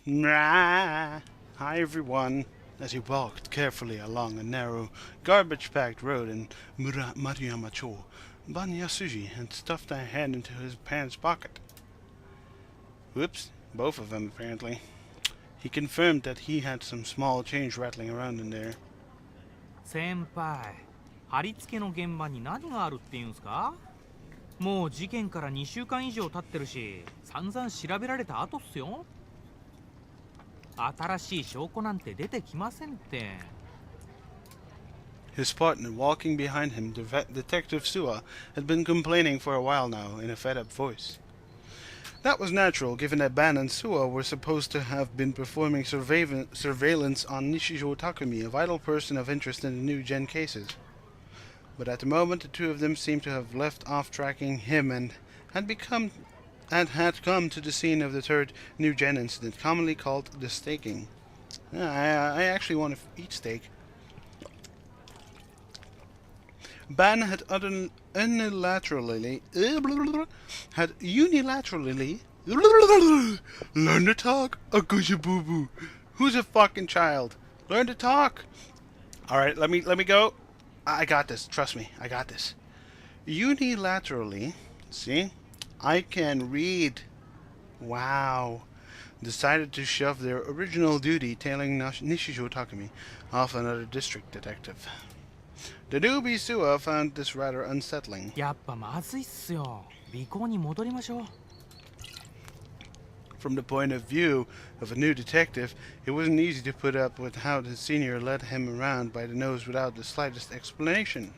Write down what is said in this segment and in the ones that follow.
Hi everyone. As he walked carefully along a narrow, garbage-packed road in Maruyama-cho, Ban Yasuji had stuffed a hand into his pants pocket. Whoops, both of them apparently. He confirmed that he had some small change rattling around in there. 先輩、貼り付けの現場に何があるって言うんすか？もう事件から2週間以上経ってるし、散々調べられた後っすよ。新しい証拠なんて出てきませんって。His partner, walking behind him, Detective Suwa, had been complaining for a while now in a fed-up voice. That was natural, given that Ban and Suwa were supposed to have been performing surveillance on Nishijo Takumi, a vital person of interest in the new gen cases. But at the moment, the two of them seemed to have left off tracking him and had come to the scene of the third new gen incident, commonly called the staking. I actually want to eat steak. Ban had unilaterally learn to talk. Akusha boo boo. Who's a fucking child? Learn to talk. All right, let me go. I got this. Trust me, I got this. Unilaterally, see, I can read. Wow. Decided to shove their original duty tailing Nishijo Takumi off another district detective. The newbie Suwa found this rather unsettling. やっぱまずいっすよ。尾行に戻りましょう。From the point of view of a new detective, it wasn't easy to put up with how his senior led him around by the nose without the slightest explanation.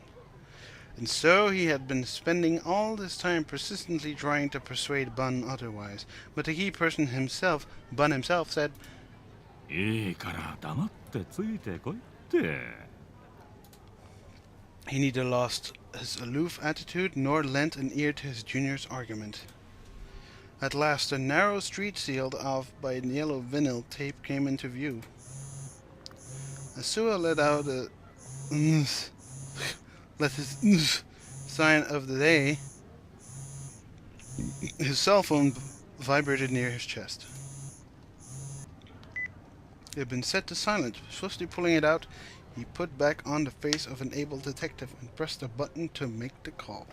And so he had been spending all this time persistently trying to persuade Bun otherwise. But the key person himself, Bun himself, said, いいから黙ってついてこいって。 He neither lost his aloof attitude nor lent an ear to his junior's argument. At last, a narrow street sealed off by yellow vinyl tape came into view. Asua let out a let his sign of the day. His cell phone vibrated near his chest. It had been set to silent. Swiftly pulling it out, he put back on the face of an able detective and pressed a button to make the call.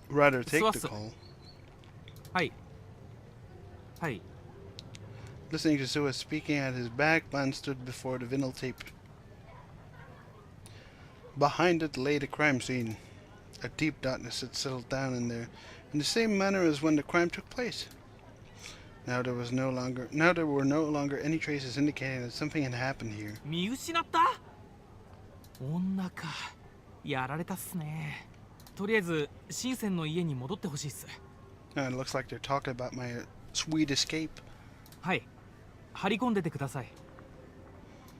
Rather, take the call. Hi. Hi. Listening to Suwa speaking at his back, Ban stood before the vinyl tape. Behind it lay the crime scene. A deep darkness had settled down in there, in the same manner as when the crime took place. Now there were no longer any traces indicating that something had happened here. 見失った？女か。やられたっすね。とりあえず、深センの家に戻ってほしいっす。It looks like they're talking about my sweet escape. はい。張り込んでてください。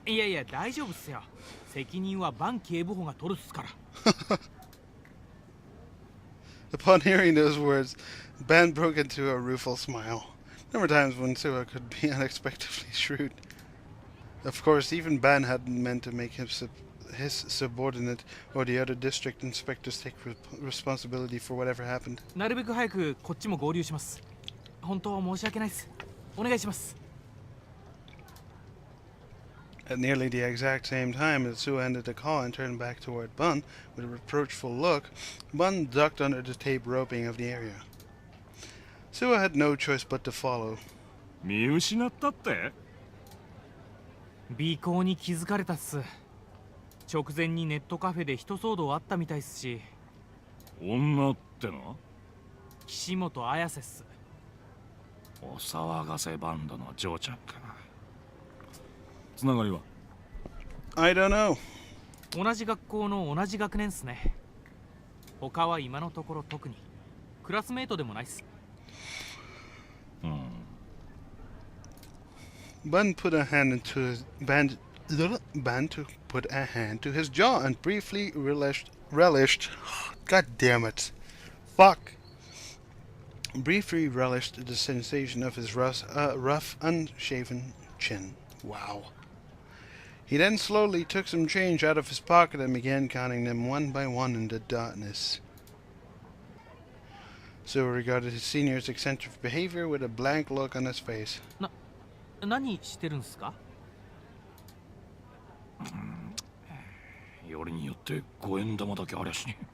いやいや、大丈夫っすよ。責任はバン警部補が取るっすから。Upon hearing those words, Ban broke into a rueful smile. There were times when Suwa could be unexpectedly shrewd. Of course, even Ban hadn't meant to make his subordinate or the other district inspectors take responsibility for whatever happened. なるべく早くこっちも合流します。本当申し訳ないっす。お願いします。At nearly the exact same time as Suwa ended the call and turned back toward Bun with a reproachful look, Bun ducked under the tape roping of the area. Suwa had no choice but to follow. 見失ったって？尾行に気づかれたっす。直前にネットカフェで一騒動あったみたいっすし。女っての？岸本綾瀬っす。お騒がせバンドの嬢ちゃんかな。つながりは？ I don't know. 同じ学校の同じ学年っすね。他は今のところ特に。クラスメートでもないっす。Bun put a hand into his Ban to put a hand to his jaw and briefly relished. God damn it! Fuck! Briefly relished the sensation of his rough, unshaven chin. Wow. He then slowly took some change out of his pocket and began counting them one by one in the darkness. Suwa regarded his senior's eccentric behavior with a blank look on his face. 何してるんすか？よりによって5円玉だけありゃしねえ。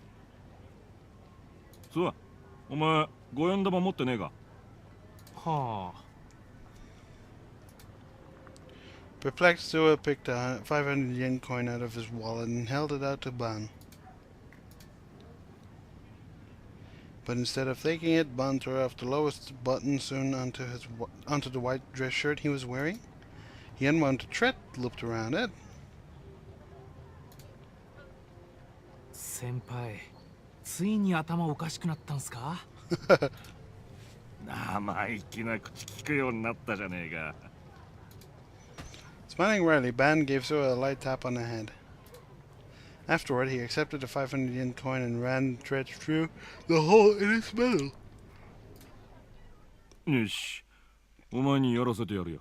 そう、お前5円玉持ってねえか？はあ。 Perplexed, Sua picked a 500 yen coin out of his wallet and held it out to Ban. But instead of taking it, Ban tore off the lowest button soon onto the white dress shirt he was wearing. He unwound the thread looped around it. 先輩、ついに頭おかしくなったんすか？生意気な口聞くようになったじゃねえか。Smiling wryly, Ban gave Sua a light tap on the head. Afterward, he accepted the 500 yen coin and ran the thread through the hole in his middle. よし、お前にやらせてやるよ。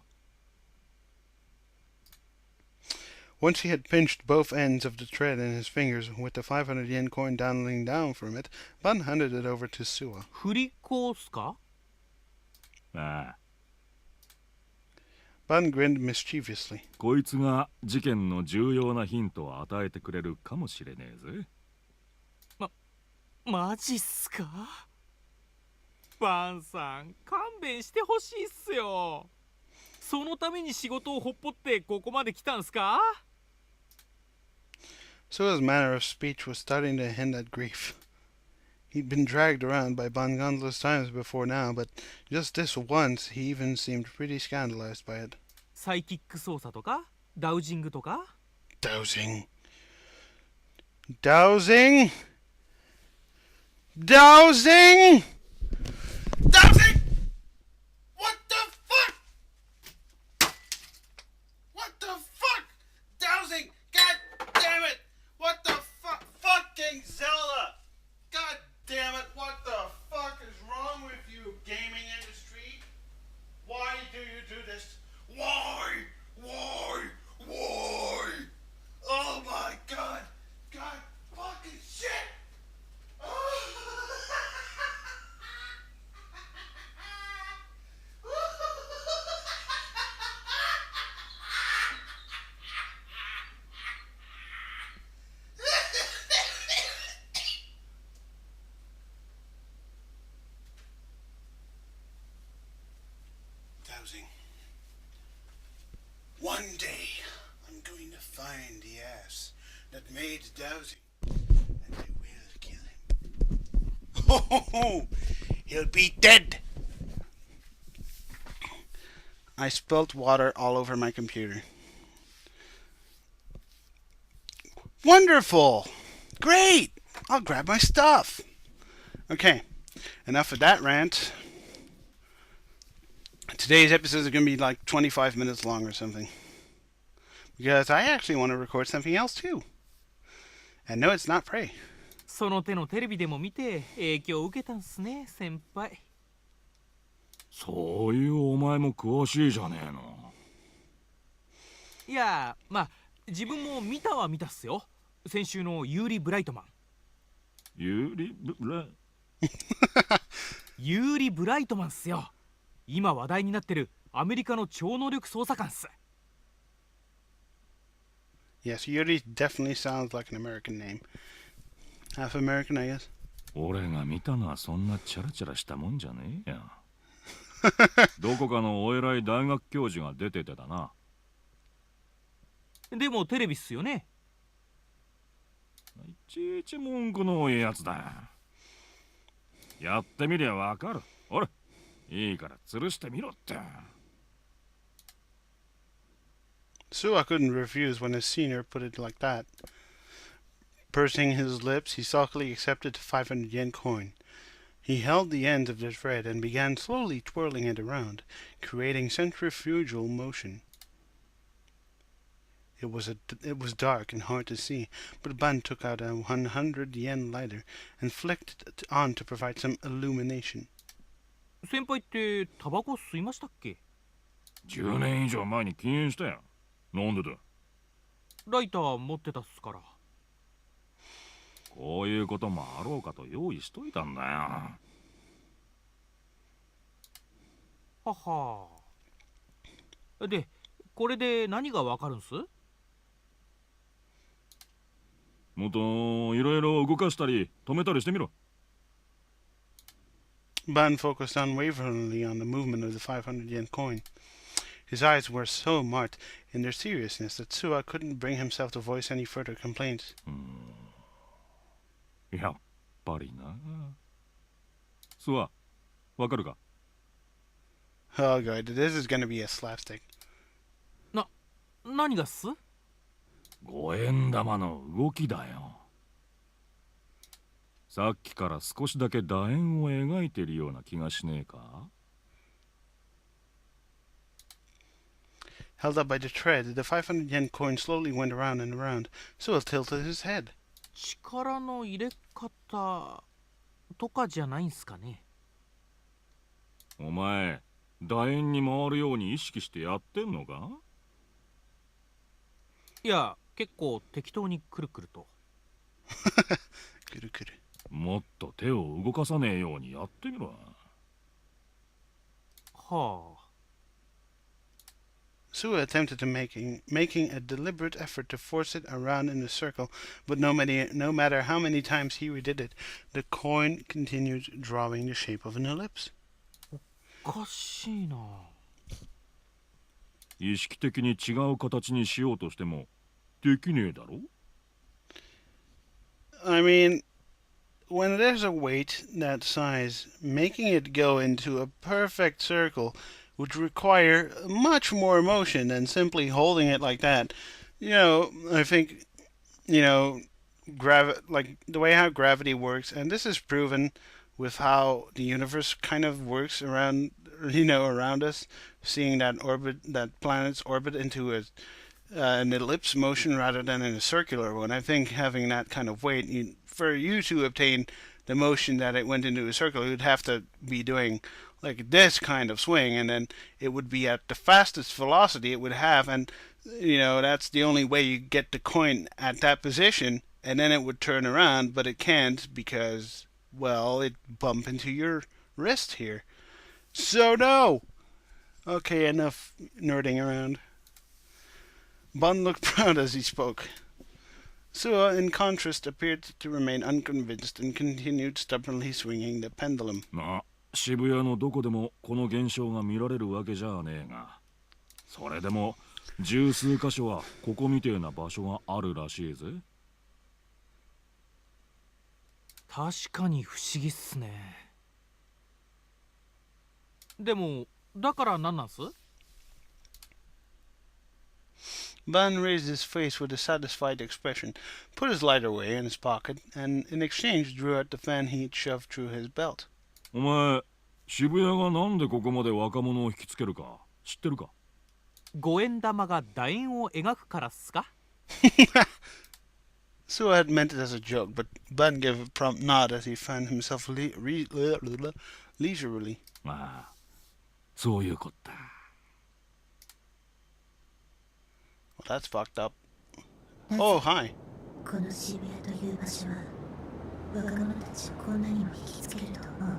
Once he had pinched both ends of the thread in his fingers, with the 500 yen coin dangling down from it, Ban handed it over to Sua. 振り子っすか？ああ、Ban grinned mischievously. こいつが事件の重要なヒントを与えてくれるかもしれねえぜ。マジっすか？バンさん、勘弁してほしいっすよ。そのために仕事をほっぽってここまで来たんすか？ Sua's manner of speech was starting to hint at grief. He'd been dragged around by Ban countless times before now, but just this once he even seemed pretty scandalized by it. サイキック操作とかダウジングとか Dowsing. Dowsing? Dowsing? Dowsing? What the fuck? What the fuck? Dowsing? God damn it! What the fuck? Fucking Zelda! God damn it! What the fuck is wrong with you, gaming industry? Why do you do this? Why? Why? Why? Oh my god! God fucking shit! Dowsing. One day, I'm going to find the ass that made dowsing, and I will kill him. Ho ho ho! He'll be dead! I spilt water all over my computer. Wonderful! Great! I'll grab my stuff. Okay, enough of that rant. Today's episode is going to be like 25 minutes long or something. Because I actually want to record something else too. And no, it's not Prey. その手のテレビでも見て影響を受けたんすね、先輩。そういうお前も詳しいじゃねえの。いや、まあ自分も見たは見たっすよ。先週のユーリ・ブライトマン。ユーリ・ブラユーリ・ブライトマンっすよ。今話題になってるアメリカの超能力捜査官っす。Yes, Yuri definitely sounds like an American name. Half American, I guess. 俺が見たのはそんなチャラチャラしたもんじゃねえや。どこかのお偉い大学教授が出ててだな。でもテレビっすよね。いちいち文句の多いやつだ。やってみりゃわかる。ほら、いいから吊るしてみろって。Sua couldn't refuse when his senior put it like that. Pursing his lips, he sulkily accepted the 500 yen coin. He held the end of the thread and began slowly twirling it around, creating centrifugal motion. It was dark and hard to see, but Ban took out a 100 yen lighter and flicked it on to provide some illumination. 先輩ってタバコ吸いましたっけ？ 10年以上前に禁煙したよ。なんでだ？ライター持ってたっすから。こういうこともあろうかと用意しといたんだよ。はは。で、これで何がわかるんす？もっといろいろ動かしたり止めたりしてみろ。Ban focused unwaveringly on the movement of the 500 yen coin. His eyes were so marked in their seriousness that Suwa couldn't bring himself to voice any further complaints. やっぱりな。スワ、わかるか？ Oh god, this is gonna be a slapstick. 何がっす？五円玉の動きだよ。さっきから少しだけ楕円を描いてるような気がしねえか？ Held up by the thread, the 500 yen coin slowly went around and around. Suwa tilted his head. 力の入れ方とかじゃないんすかね？お前、楕円に回るように意識してやってんのか？いや、結構適当にくるくると。くるくる。もっと手を動かさねえようにやってみろ。はあ。Suwa attempted to making a deliberate effort to force it around in a circle, but no matter how many times he redid it, the coin continued drawing the shape of an ellipse. おかしいな。意識的に違う形にしようとしてもできねえだろ？ I mean, when there's a weight that size, making it go into a perfect circle would require much more motion than simply holding it like that. You know, I think, you know, like the way how gravity works, and this is proven with how the universe kind of works around, around us, seeing that planets orbit into an ellipse motion rather than in a circular one. I think having that kind of weight, for you to obtain the motion that it went into a circle, you'd have to be doing like this kind of swing, and then it would be at the fastest velocity it would have, and that's the only way you get the coin at that position, and then it would turn around, but it can't because, well, it bumped into your wrist here. So no! Okay, enough nerding around. Bun looked proud as he spoke. Suwa, in contrast, appeared to remain unconvinced and continued stubbornly swinging the pendulum. まあ、渋谷のどこでもこの現象が見られるわけじゃねえが、それでも十数箇所はここみてえな場所があるらしいぜ。確かに不思議っすね。でも、だから何なんす？ Ban raised his face with a satisfied expression, put his lighter away in his pocket, and in exchange drew out the fan he'd shoved through his belt. お前、渋谷がなんでここまで若者を引きつけるか知ってるか？五円玉が楕円を描くからっすか？ Suwa had meant it as a joke, but Ban gave a prompt nod as he found himself leisurely. まあ、そういうこった。Well, that's fucked up. Oh, hi. この渋谷という場所は若者たちをこんなにも引きつけると思う。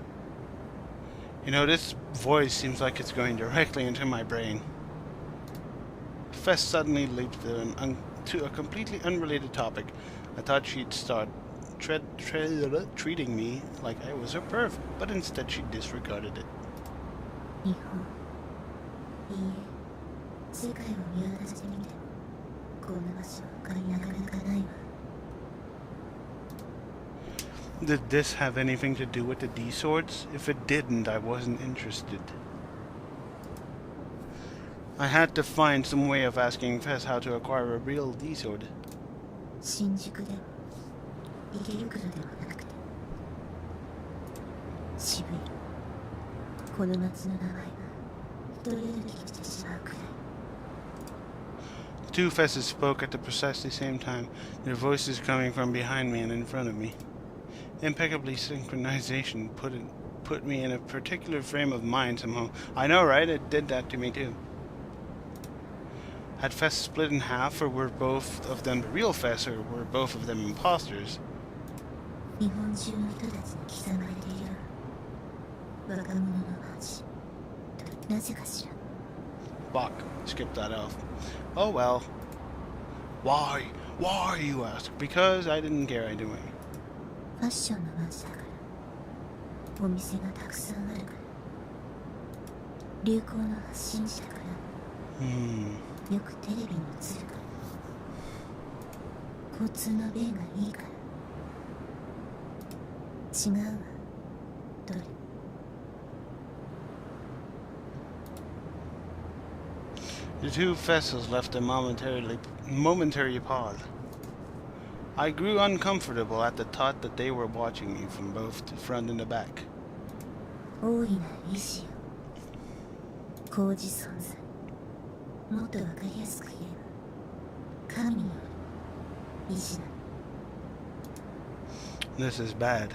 This voice seems like it's going directly into my brain. Fess suddenly leaped to a completely unrelated topic. I thought she'd start treating me like I was a perv, but instead she disregarded it. 日本、いいえ、世界を見渡してみてもこんな場所他になかなかないわ。Did this have anything to do with the D swords? If it didn't, I wasn't interested. I had to find some way of asking Fess how to acquire a real D sword. 新宿でも池袋でもなくて渋谷、この街の名前が一人歩きしてしまうくらい。 The two Fesses spoke at the precisely same time, their voices coming from behind me and in front of me. Impeccably synchronization put me in a particular frame of mind somehow. I know, right? It did that to me too. Had Fess split in half, or were both of them the real Fess, or were both of them imposters? 日本中の人たちに刻まれている若者の街となぜかしら。Spock skipped that off. Oh well. Why? Why, you ask? Because I didn't care anyway. ファッションの街だからお店がたくさんあるから流行の発信者だからよくテレビに映るから交通の便がいいから違うわどれ The two vessels left a momentary pause. I grew uncomfortable at the thought that they were watching me from both the front and the back. 大いな意志よ高次存在もっとわかりやすく言えば神による意志なの This is bad.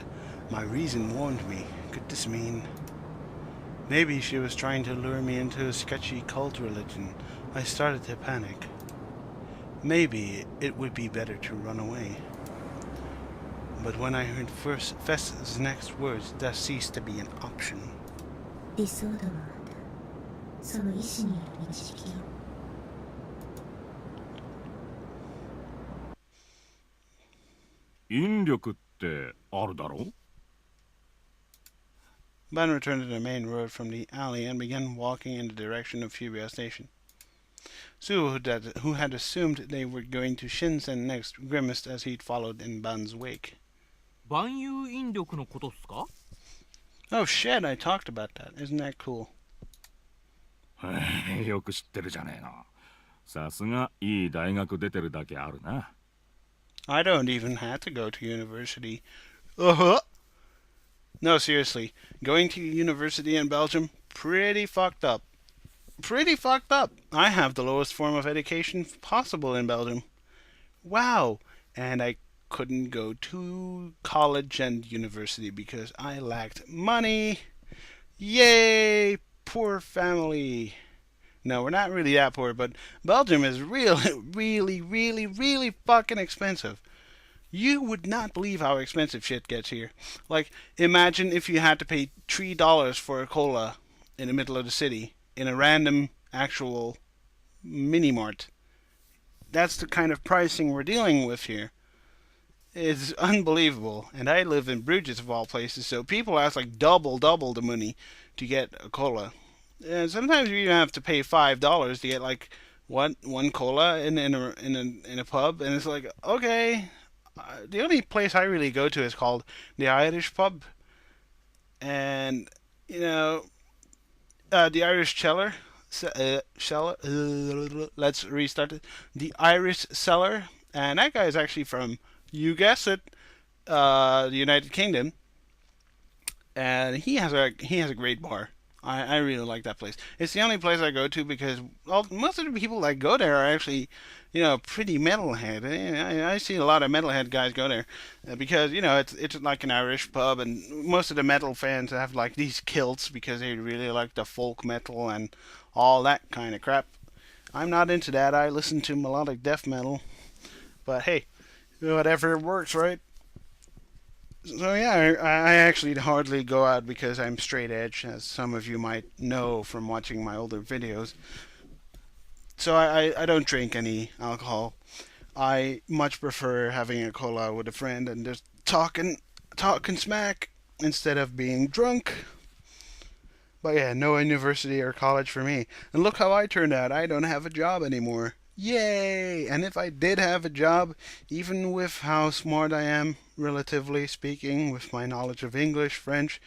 My reason warned me. Could this mean... Maybe she was trying to lure me into a sketchy cult religion. I started to panic. Maybe it would be better to run away. But when I heard Fess's next words, that ceased to be an option. 理想度もまたその意志による導きよ 引力ってあるだろう Ben returned to the main road from the alley and began walking in the direction of Furia Station. Sue, who had assumed they were going to Shinsen next, grimaced as he followed in Ban's wake. 万有引力のことっすか Oh shit, I talked about that. Isn't that cool? よく知ってるじゃねえの。さすがいい大学出てるだけあるな。I don't even have to go to university. Uh-huh. No, seriously. Going to university in Belgium? Pretty fucked up. Pretty fucked up. I have the lowest form of education possible in Belgium. Wow. And I couldn't go to college and university because I lacked money. Yay! Poor family. No, we're not really that poor, but Belgium is really fucking expensive. You would not believe how expensive shit gets here. Like, imagine if you had to pay $3 for a cola in the middle of the city in a random actual mini-mart. That's the kind of pricing we're dealing with here. It's unbelievable. And I live in Bruges of all places, so people ask like double the money to get a cola. And sometimes you even have to pay $5 to get like one cola in a pub, and it's like, okay. The only place I really go to is called the Irish Pub, and you know, the Irish Cellar. Let's restart it. The Irish Cellar, and that guy is actually from, you guessed it, the United Kingdom, and he has a great bar. I really like that place. It's the only place I go to because most of the people that go there are actually, you know, pretty metalhead. I see a lot of metalhead guys go there because, you know, it's like an Irish pub, and most of the metal fans have like these kilts because they really like the folk metal and all that kind of crap. I'm not into that. I listen to melodic death metal, but hey, whatever works, right? So yeah, I actually hardly go out because I'm straight edge, as some of you might know from watching my older videos. So I don't drink any alcohol. I much prefer having a cola with a friend and just talking smack instead of being drunk. But yeah, no university or college for me. And look how I turned out. I don't have a job anymore. Yay! And if I did have a job, even with how smart I am, relatively speaking, with my knowledge of English, French,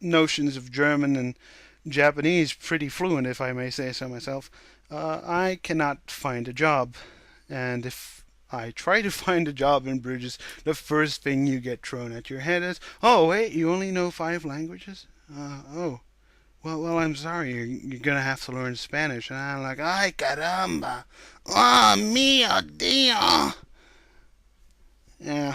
notions of German and Japanese pretty fluent, if I may say so myself, I cannot find a job. And if I try to find a job in Bruges, the first thing you get thrown at your head is, oh wait, you only know 5 languages? Oh. Well, I'm sorry, you're gonna have to learn Spanish. And I'm like, ay caramba, oh mio Dio. Yeah,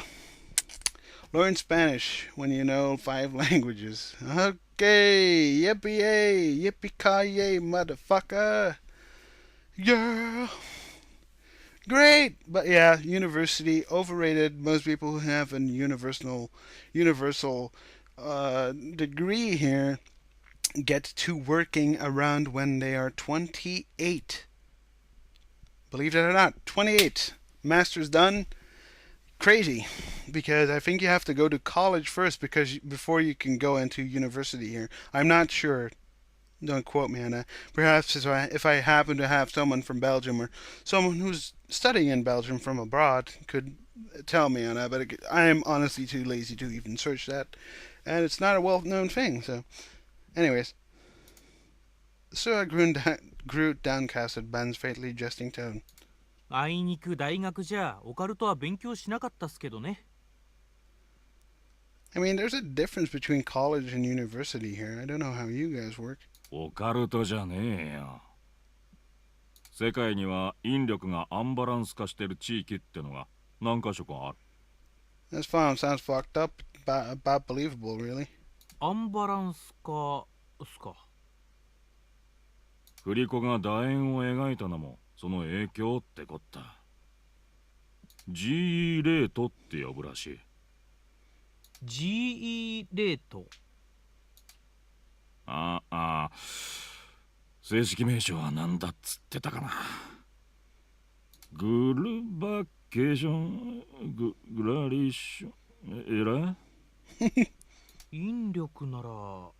learn Spanish when you know 5 languages. Okay, yippee-yay, yippee-ki-yay, motherfucker. Yeah, great. But yeah, university, overrated. Most people who have a universal degree here get to working around when they are 28. Believe it or not, 28. Master's done. Crazy. Because I think you have to go to college first before you can go into university here. I'm not sure. Don't quote me on that. Perhaps if I happen to have someone from Belgium or someone who's studying in Belgium from abroad could tell me on that, but I am honestly too lazy to even search that, and it's not a well-known thing. So, anyways, Sua grew downcast at Ben's faintly jesting tone. あいにく大学じゃオカルトは勉強しなかったっすけどね。I mean, there's a difference between college and university here. I don't know how you guys work. オカルトじゃねえよ。世界には引力がアンバランス化してる地域ってのが何か所かある。This phone sounds fucked up, about believable, really. アンバランス化っすか。振り子が楕円を描いたのもその影響ってこった。GE レートって呼ぶらしい。GE レート。ああ、正式名称は何だっつってたかな。グルバケーション、グラリッション、引力なら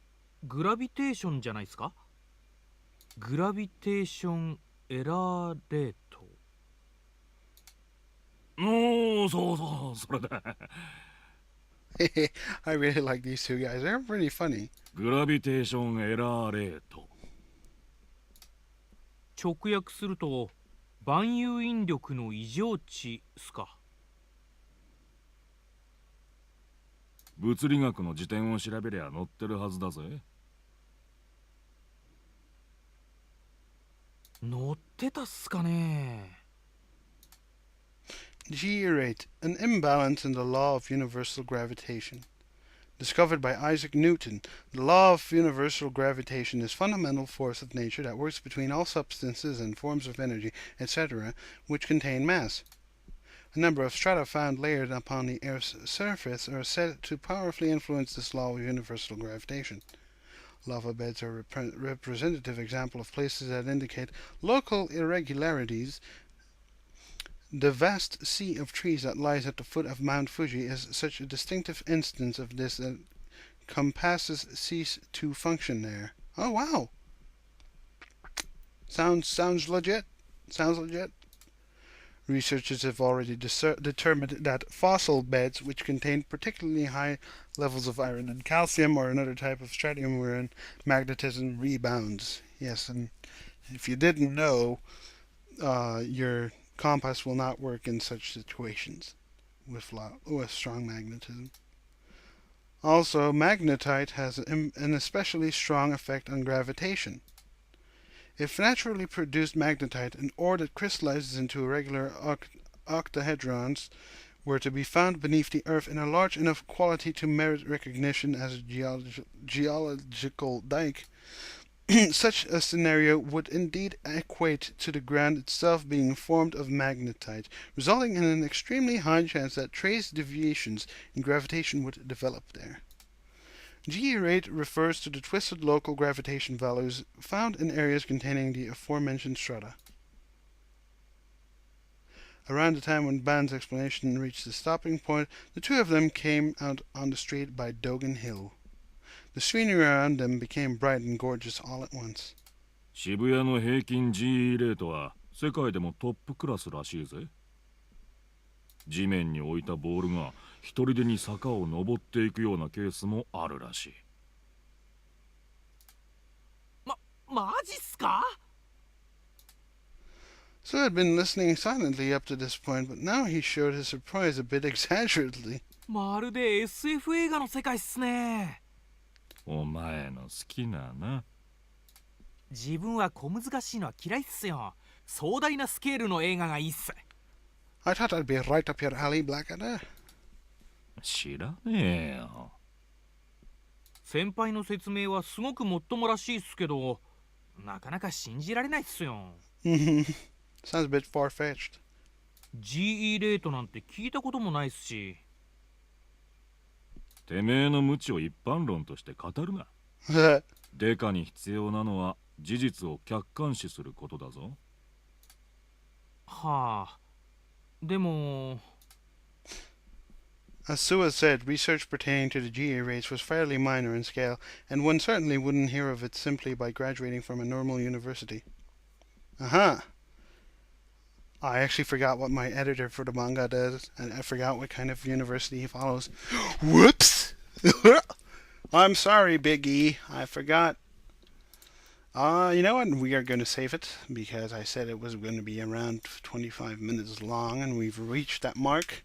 グラビテーションじゃないですか。グラビテーションエラーレート。おお、そうそう、それだ。I really like these two guys. They're pretty funny. グラビテーションエラーレート。直訳すると万有引力の異常値っすか。物理学の辞典を調べりゃ載ってるはずだぜ。載ってたっすかね。G-rate, an imbalance in the law of universal gravitation. Discovered by Isaac Newton, the law of universal gravitation is a fundamental force of nature that works between all substances and forms of energy, etc., which contain mass. A number of strata found layered upon the Earth's surface are said to powerfully influence this law of universal gravitation. Lava beds are a representative example of places that indicate local irregularities. The vast sea of trees that lies at the foot of Mount Fuji is such a distinctive instance of this that compasses cease to function there. Oh wow! Sounds legit. Sounds legit. Researchers have already determined that fossil beds which contain particularly high levels of iron and calcium or another type of stratium wherein magnetism rebounds. Yes, and if you didn't know, your compass will not work in such situations with strong magnetism. Also, magnetite has an especially strong effect on gravitation. If naturally produced magnetite, an ore that crystallizes into irregular octahedrons, were to be found beneath the earth in a large enough quantity to merit recognition as a geological dike, such a scenario would indeed equate to the ground itself being formed of magnetite, resulting in an extremely high chance that trace deviations in gravitation would develop there. G rate refers to the twisted local gravitation values found in areas containing the aforementioned strata. Around the time when Ban's explanation reached the stopping point, the two of them came out on the street by Dogan Hill. The scenery around them became bright and gorgeous all at once. 渋谷の平均 GE レートは世界でもトップクラスらしいぜ。地面に置いたボールが一人でに坂を登っていくようなケースもあるらしい。マジっすか? So had been listening silently up to this point, but now he showed his surprise a bit exaggeratedly. まるで SF 映画の世界っすね。お前の好きなな。自分は小難しいのは嫌いっすよ。壮大なスケールの映画がいいっす。I thought I'd be right up your alley, Blackadder. 知らねえよ。先輩の説明はすごくもっともらしいっすけど、なかなか信じられないっすよ。Sounds a bit far-fetched. GE レートなんて聞いたこともないっすし。てめえの無知を一般論として語るな。デカに必要なのは事実を客観視することだぞ。はあ。でも、As Sua said, research pertaining to the GA race was fairly minor in scale, and one certainly wouldn't hear of it simply by graduating from a normal university. Uh-huh. I actually forgot what my editor for the manga does, and I forgot what kind of university he follows. Whoops! I'm sorry, Big E. I forgot. You know what? We are going to save it, because I said it was going to be around 25 minutes long, and we've reached that mark.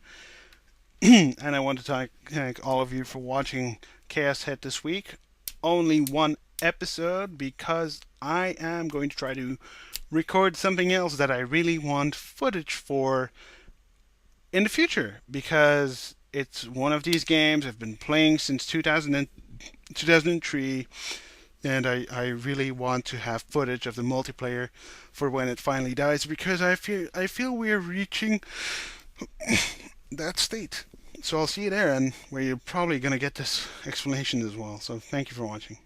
And I want to thank all of you for watching ChäoS Head this week. Only one episode, because I am going to try to record something else that I really want footage for in the future, because it's one of these games I've been playing since 2003, and I really want to have footage of the multiplayer for when it finally dies, because I feel we're reaching that state. So I'll see you there, and where you're probably going to get this explanation as well. So thank you for watching.